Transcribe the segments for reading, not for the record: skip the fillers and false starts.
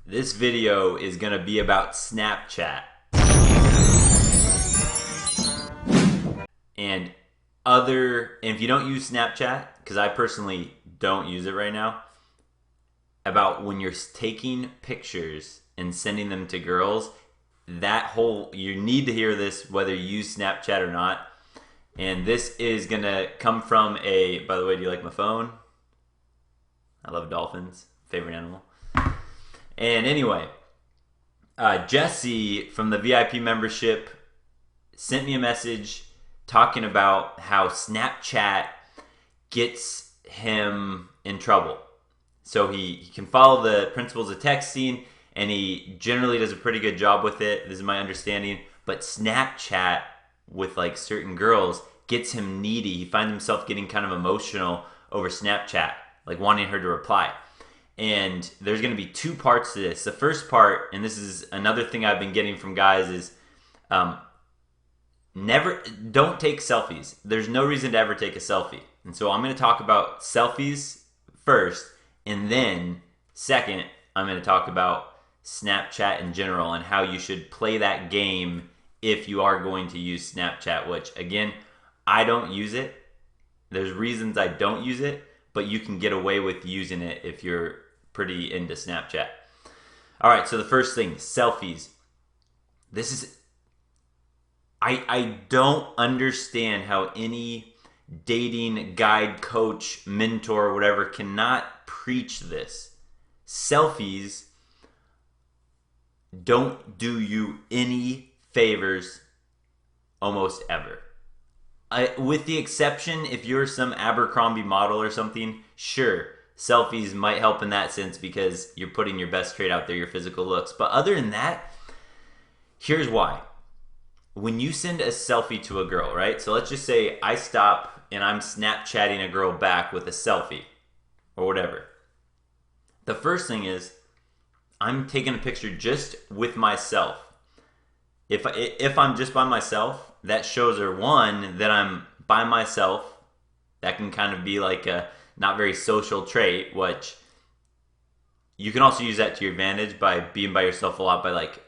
This video is gonna be about Snapchat and if you don't use Snapchat, because I personally don't use it right now, about when you're taking pictures and sending them to girls, you need to hear this whether you use Snapchat or not. And this is gonna come from by the way, do you like my phone? I love dolphins, favorite animal. And anyway, Jesse from the VIP membership sent me a message talking about how Snapchat gets him in trouble. So he can follow the principles of texting, and he generally does a pretty good job with it. This is my understanding. But Snapchat with like certain girls gets him needy. He finds himself getting kind of emotional over Snapchat, like wanting her to reply. And there's going to be two parts to this. The first part, and this is another thing I've been getting from guys, is don't take selfies. There's no reason to ever take a selfie. And so I'm going to talk about selfies first, and then second, I'm going to talk about Snapchat in general and how you should play that game if you are going to use Snapchat, which again, I don't use it. There's reasons I don't use it, but you can get away with using it if you're pretty into Snapchat. All right, so the first thing, selfies. I don't understand how any dating guide, coach, mentor, whatever cannot preach this. Selfies don't do you any favors almost ever. With the exception, if you're some Abercrombie model or something, sure, selfies might help in that sense because you're putting your best trait out there, your physical looks. But other than that, here's why. When you send a selfie to a girl, right? So let's just say I stop and I'm Snapchatting a girl back with a selfie or whatever. The first thing is I'm taking a picture just with myself. If I'm just by myself, that shows her, one, that I'm by myself. That can kind of be like a not very social trait, which you can also use that to your advantage by being by yourself a lot, by like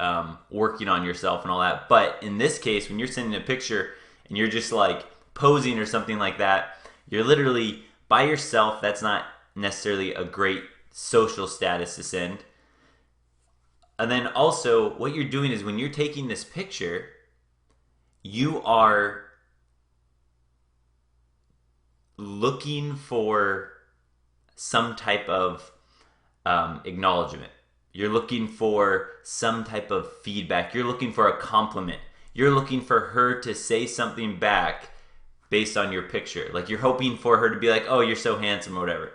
working on yourself and all that. But in this case, when you're sending a picture and you're just like posing or something like that, you're literally by yourself. That's not necessarily a great social status to send. And then also, what you're doing is when you're taking this picture, you are looking for some type of acknowledgement. You're looking for some type of feedback. You're looking for a compliment. You're looking for her to say something back based on your picture. Like you're hoping for her to be like, oh, you're so handsome or whatever.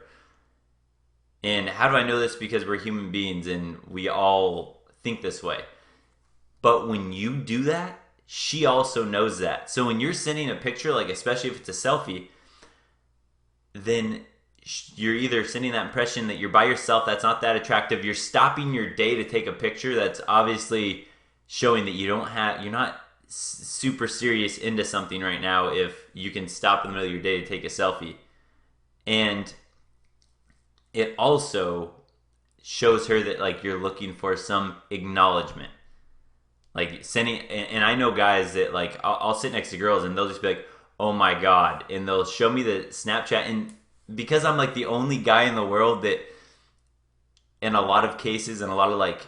And how do I know this? Because we're human beings and we all think this way. But when you do that, she also knows that. So when you're sending a picture, like especially if it's a selfie, then you're either sending that impression that you're by yourself, that's not that attractive. You're stopping your day to take a picture. That's obviously showing that you're not super serious into something right now if you can stop in the middle of your day to take a selfie. And it also shows her that like you're looking for some acknowledgement. Like sending, and I know guys that like I'll sit next to girls and they'll just be like, oh my God. And they'll show me the Snapchat. And because I'm like the only guy in the world that in a lot of cases and a lot of like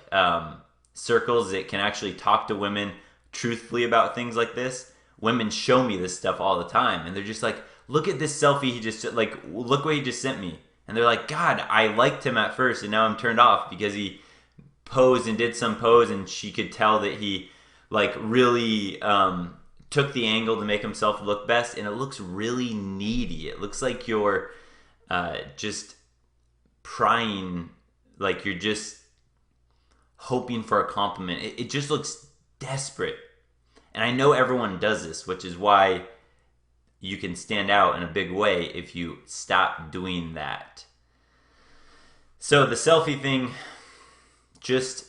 circles that can actually talk to women truthfully about things like this, women show me this stuff all the time. And they're just like, look at this selfie he just, like, look what he just sent me. And they're like, God, I liked him at first and now I'm turned off because he posed and did some pose and she could tell that he like really took the angle to make himself look best, and it looks really needy. It looks like you're just prying, like you're just hoping for a compliment. It just looks desperate. And I know everyone does this, which is why you can stand out in a big way if you stop doing that. So the selfie thing just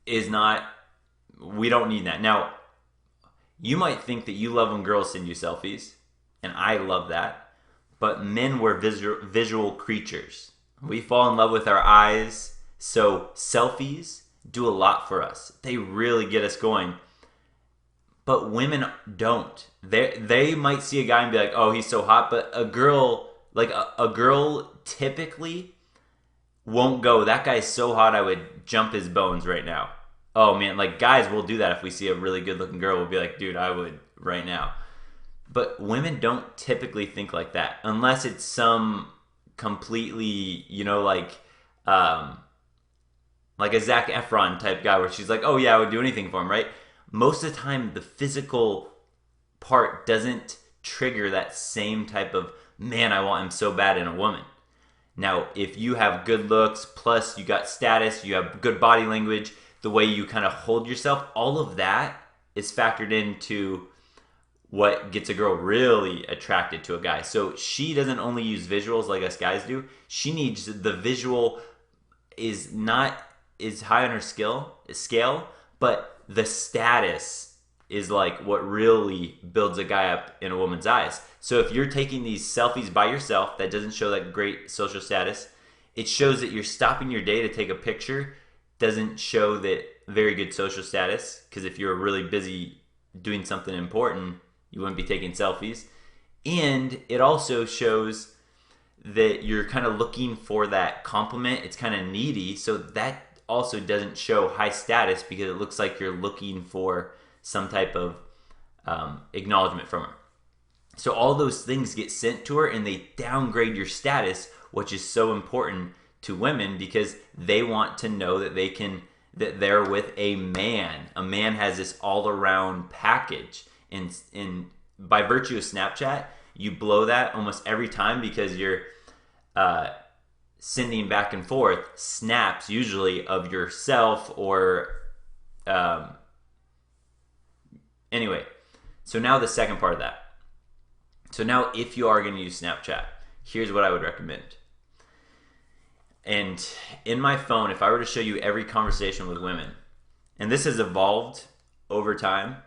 is not, we don't need that. Now, you might think that you love when girls send you selfies, and I love that, but men were visual creatures. We fall in love with our eyes So selfies do a lot for us. They really get us going. But women don't. They might see a guy and be like, "Oh, he's so hot," but a girl, like a girl typically won't go, "That guy's so hot I would jump his bones right now." Oh man, like guys will do that if we see a really good looking girl. We'll be like, "Dude, I would right now." But women don't typically think like that unless it's some completely, like a Zac Efron type guy where she's like, "Oh yeah, I would do anything for him," right? Most of the time, the physical part doesn't trigger that same type of, "Man, I want him so bad" in a woman. Now, if you have good looks, plus you got status, you have good body language, the way you kind of hold yourself, all of that is factored into what gets a girl really attracted to a guy. So she doesn't only use visuals like us guys do. She needs the visual is not is high on her scale, but the status is like what really builds a guy up in a woman's eyes. So if you're taking these selfies by yourself, that doesn't show that great social status. It shows that you're stopping your day to take a picture. Doesn't show that very good social status, because if you're really busy doing something important, you wouldn't be taking selfies. And it also shows that you're kind of looking for that compliment. It's kind of needy, so that also doesn't show high status because it looks like you're looking for some type of acknowledgement from her. So all those things get sent to her and they downgrade your status, which is so important to women because they want to know that that they're with a man. A man has this all-around package. And by virtue of Snapchat, you blow that almost every time because you're sending back and forth snaps usually of yourself or anyway. So now the second part of that. So now if you are going to use Snapchat, here's what I would recommend. And in my phone, if I were to show you every conversation with women, and this has evolved over time.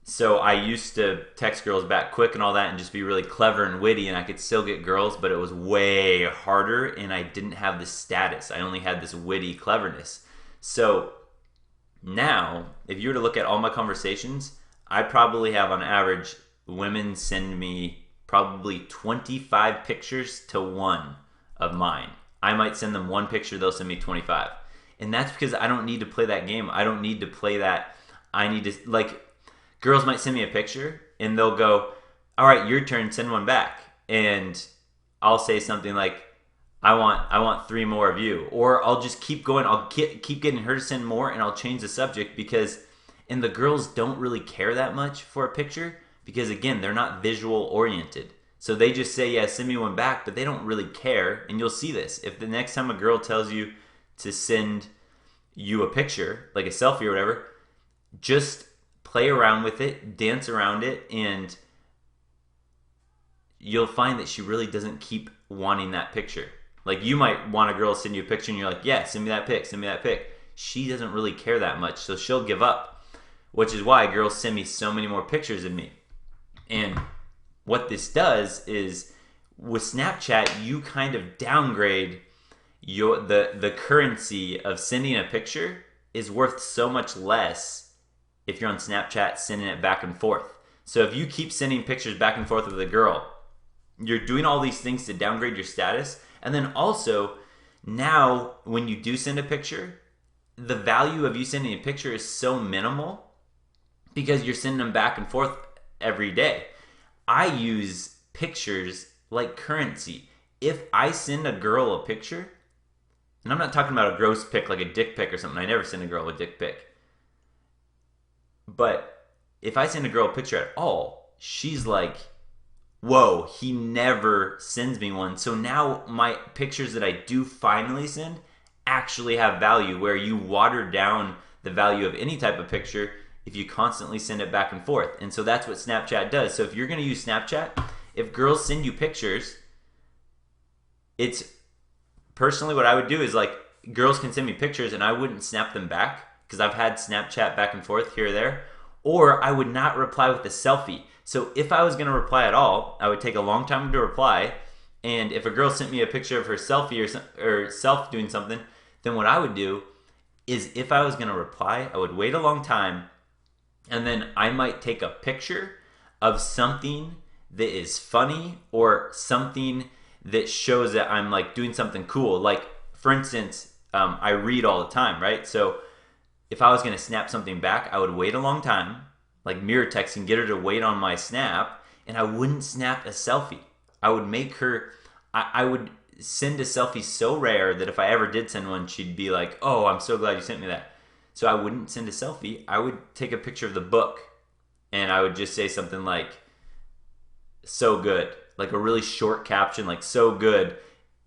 So I used to text girls back quick and all that and just be really clever and witty, and I could still get girls, but it was way harder and I didn't have the status. I only had this witty cleverness. So now, if you were to look at all my conversations, I probably have on average, women send me probably 25 pictures to one of mine. I might send them one picture, they'll send me 25. And that's because I don't need to play that game. I don't need to play that. I need to, like, girls might send me a picture and they'll go, "All right, your turn, send one back." And I'll say something like, I want 3 more of you. Or I'll just keep going. I'll keep getting her to send more and I'll change the subject and the girls don't really care that much for a picture because, again, they're not visual oriented. So they just say, "Yeah, send me one back," but they don't really care. And you'll see this. If the next time a girl tells you to send you a picture, like a selfie or whatever, just play around with it, dance around it, and you'll find that she really doesn't keep wanting that picture. Like, you might want a girl to send you a picture and you're like, "Yeah, send me that pic, send me that pic." She doesn't really care that much, so she'll give up, which is why girls send me so many more pictures of me. And what this does is, with Snapchat, you kind of downgrade the currency of sending a picture is worth so much less if you're on Snapchat sending it back and forth. So if you keep sending pictures back and forth with a girl, you're doing all these things to downgrade your status. And then also, now when you do send a picture, the value of you sending a picture is so minimal because you're sending them back and forth every day. I use pictures like currency. If I send a girl a picture, and I'm not talking about a gross pic like a dick pic or something. I never send a girl a dick pic. But if I send a girl a picture at all, she's like, "Whoa, he never sends me one." So now my pictures that I do finally send actually have value, where you water down the value of any type of picture if you constantly send it back and forth. And so that's what Snapchat does. So if you're going to use Snapchat, if girls send you pictures, it's personally what I would do is, like, girls can send me pictures and I wouldn't snap them back because I've had Snapchat back and forth here or there, or I would not reply with a selfie. So if I was going to reply at all, I would take a long time to reply. And if a girl sent me a picture of her selfie or self doing something, then what I would do is if I was going to reply, I would wait a long time, and then I might take a picture of something that is funny or something that shows that I'm like doing something cool. Like, for instance, I read all the time, right? So if I was going to snap something back, I would wait a long time, like mirror texting, get her to wait on my snap, and I wouldn't snap a selfie. I would make her, I would send a selfie so rare that if I ever did send one, she'd be like, oh, I'm so glad you sent me that. So I wouldn't send a selfie. I would take a picture of the book, and I would just say something like, so good, like a really short caption, like so good,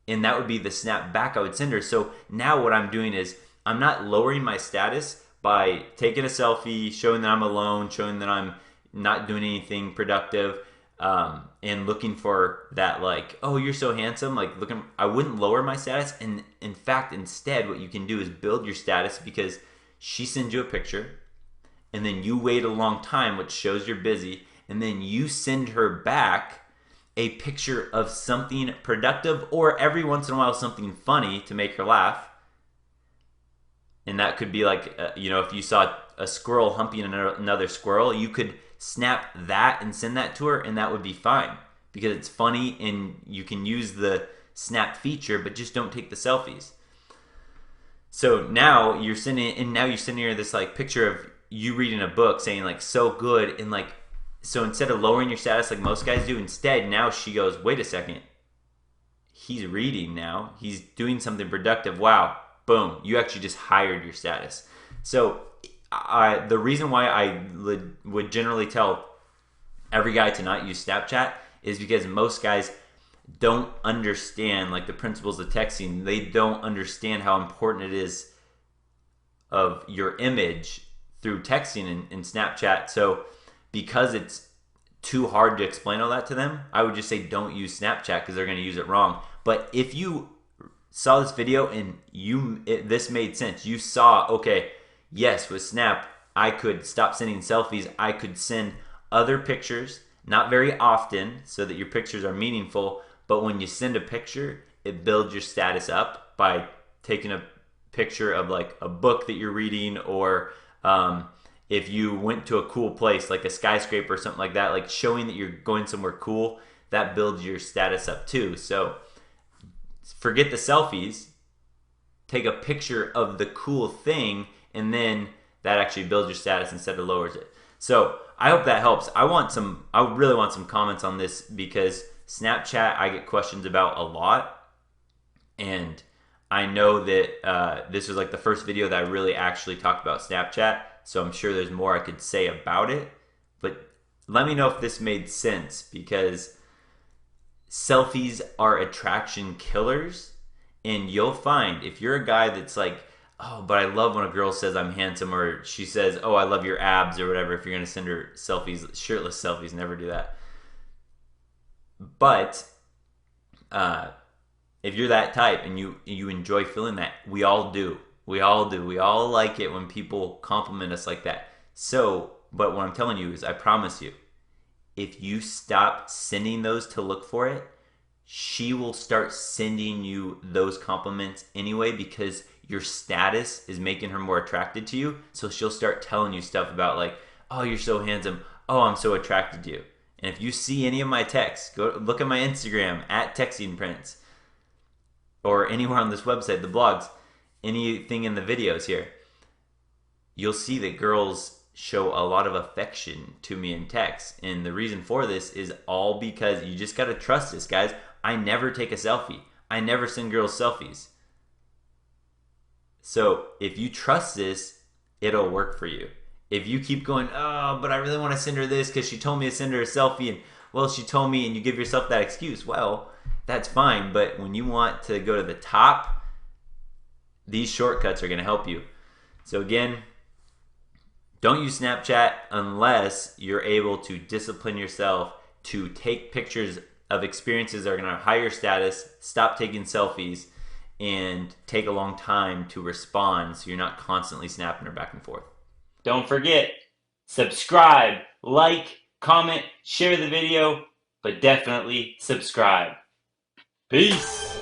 and that would be the snap back I would send her. So now what I'm doing is I'm not lowering my status by taking a selfie, showing that I'm alone, showing that I'm not doing anything productive, and looking for that, like, oh, you're so handsome, like, looking. I wouldn't lower my status, and in fact, instead, what you can do is build your status, because she sends you a picture, and then you wait a long time, which shows you're busy, and then you send her back a picture of something productive, or every once in a while something funny to make her laugh. And that could be like, if you saw a squirrel humping another squirrel, you could snap that and send that to her, and that would be fine because it's funny and you can use the snap feature, but just don't take the selfies. So now you're sending her this like picture of you reading a book, saying like so good, and like, so instead of lowering your status like most guys do, instead now she goes, wait a second, he's reading now, he's doing something productive. Wow, boom, you actually just hired your status. So the reason why I would generally tell every guy to not use Snapchat is because most guys don't understand like the principles of texting. They don't understand how important it is of your image through texting in Snapchat. So because it's too hard to explain all that to them, I would just say don't use Snapchat because they're going to use it wrong. But if you saw this video and this made sense, you saw, okay, yes, with Snap, I could stop sending selfies. I could send other pictures, not very often, so that your pictures are meaningful. But when you send a picture, it builds your status up by taking a picture of like a book that you're reading, or if you went to a cool place like a skyscraper or something like that, like showing that you're going somewhere cool, that builds your status up too. So forget the selfies, take a picture of the cool thing, and then that actually builds your status instead of lowers it. So I hope that helps. I really want some comments on this because Snapchat I get questions about a lot, and I know that this was like the first video that I really actually talked about Snapchat, so I'm sure there's more I could say about it, but let me know if this made sense, because selfies are attraction killers, and you'll find if you're a guy that's like, oh, but I love when a girl says I'm handsome, or she says, oh, I love your abs, or whatever. If you're going to send her selfies, shirtless selfies, never do that. But if you're that type and you enjoy feeling that, we all do. We all do. We all like it when people compliment us like that. So, but what I'm telling you is, I promise you, if you stop sending those to look for it, she will start sending you those compliments anyway, because your status is making her more attracted to you. So she'll start telling you stuff about like, oh, you're so handsome. Oh, I'm so attracted to you. And if you see any of my texts, go look at my Instagram at Texting Prince, or anywhere on this website, the blogs, anything in the videos here, you'll see that girls show a lot of affection to me in text. And the reason for this is all because you just got to trust this, guys. I never take a selfie. I never send girls selfies. So if you trust this, it'll work for you. If you keep going, oh, but I really want to send her this because she told me to send her a selfie, and well, she told me, and you give yourself that excuse, well, that's fine. But when you want to go to the top, these shortcuts are going to help you. So again, don't use Snapchat unless you're able to discipline yourself to take pictures of experiences that are going to higher your status, stop taking selfies, and take a long time to respond so you're not constantly snapping her back and forth. Don't forget, subscribe, like, comment, share the video, but definitely subscribe. Peace!